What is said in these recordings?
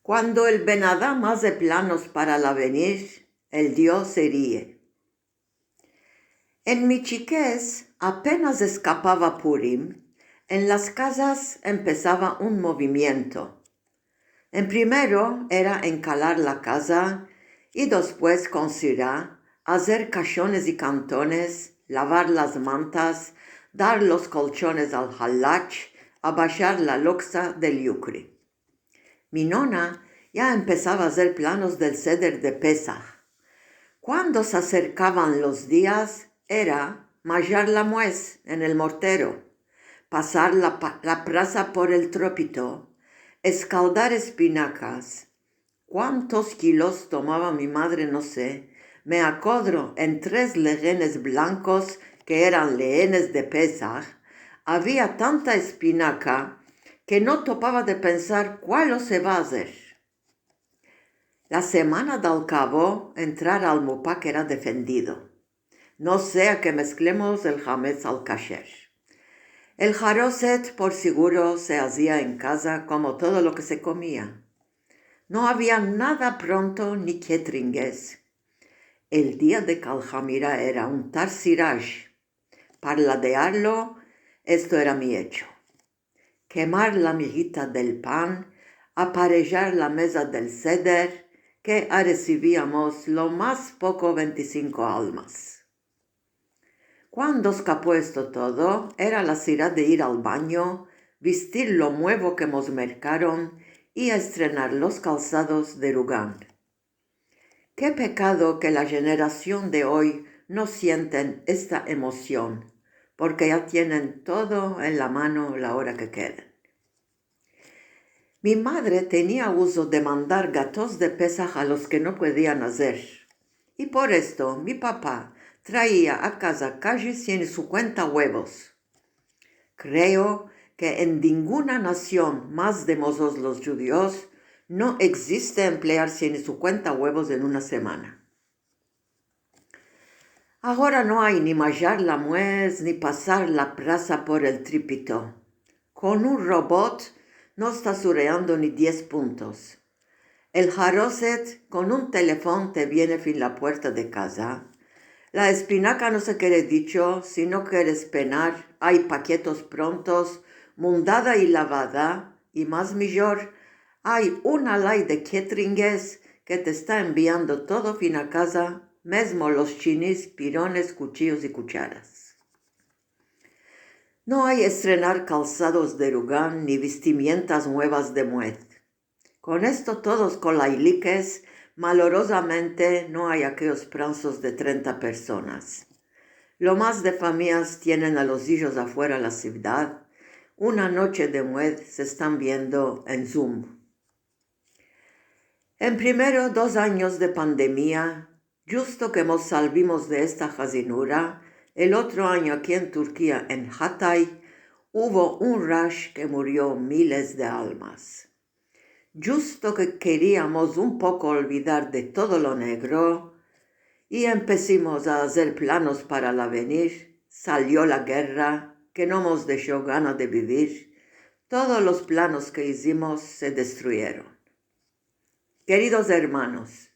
Cuando el Ben-Adán hace planos para el avenir, el Dios se ríe. En mi chiquez, apenas escapaba Purim, en las casas empezaba un movimiento. En primero era encalar la casa y después con Sirá, hacer cajones y cantones, lavar las mantas, dar los colchones al halach, abajar la loxa del yucri. Mi nona ya empezaba a hacer planos del Seder de Pesach. Cuando se acercaban los días, era mallar la muez en el mortero, pasar la brasa por el trópito, escaldar espinacas. ¿Cuántos kilos tomaba mi madre? No sé. Me acodro en 3 leguenes blancos que eran lehenes de Pesach. Había tanta espinaca que no topaba de pensar cuál se va a hacer. La semana del cabo, entrar al mupak era defendido. No sea que mezclemos el hametz al kasher. El jaroset, por seguro, se hacía en casa como todo lo que se comía. No había nada pronto ni cateringues. El día de Caljamira era un tarsiraj. Parladearlo, esto era mi hecho. Quemar la miguita del pan, aparellar la mesa del ceder, que recibíamos lo más poco 25 almas. Cuando escapó esto todo, era la sirá de ir al baño, vestir lo nuevo que nos mercaron y estrenar los calzados de Rugán. Qué pecado que la generación de hoy no sienten esta emoción, porque ya tienen todo en la mano la hora que queden. Mi madre tenía uso de mandar gatos de Pesaj a los que no podían hacer, y por esto mi papá traía a casa casi 150 huevos. Creo que en ninguna nación más de mozos los judíos no existe emplear 150 huevos en una semana. Ahora no hay ni mallar la muez ni pasar la brasa por el trípito. Con un robot no está sureando ni 10 puntos. El jaroset con un teléfono te viene fin la puerta de casa. La espinaca no se quiere dicho, si no quieres penar, hay paquetos prontos, mundada y lavada, y más mejor, hay una ley de cateringues que te está enviando todo fin a casa, mesmo los chinis, pirones, cuchillos y cucharas. No hay estrenar calzados de Rugán ni vestimientas nuevas de muez. Con esto todos colailiques, malorosamente no hay aquellos pranzos de 30 personas. Lo más de familias tienen a los hijos afuera de la ciudad. Una noche de muez se están viendo en Zoom. En primero 2 años de pandemia, justo que nos salvimos de esta jazinura, el otro año aquí en Turquía, en Hatay, hubo un rash que murió miles de almas. Justo que queríamos un poco olvidar de todo lo negro y empezamos a hacer planos para el avenir, salió la guerra que no nos dejó ganas de vivir. Todos los planos que hicimos se destruyeron. Queridos hermanos,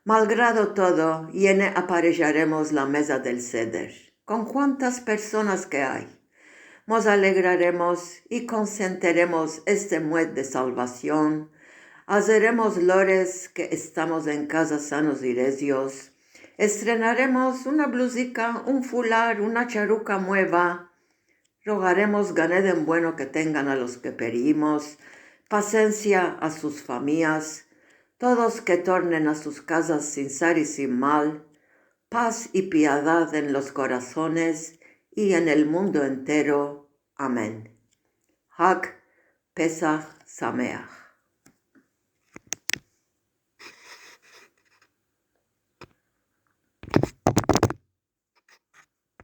malgrado todo, aparellaremos la mesa del ceder. ¿Con cuántas personas que hay? Nos alegraremos y consentiremos este muez de salvación. Haremos lores que estamos en casa sanos y recios. Estrenaremos una blusica, un fular, una charuca nueva. Rogaremos ganeden bueno que tengan a los que perimos, paciencia a sus familias, todos que tornen a sus casas sin sar y sin mal, paz y piedad en los corazones y en el mundo entero. Amén. Hag Pesach Sameach.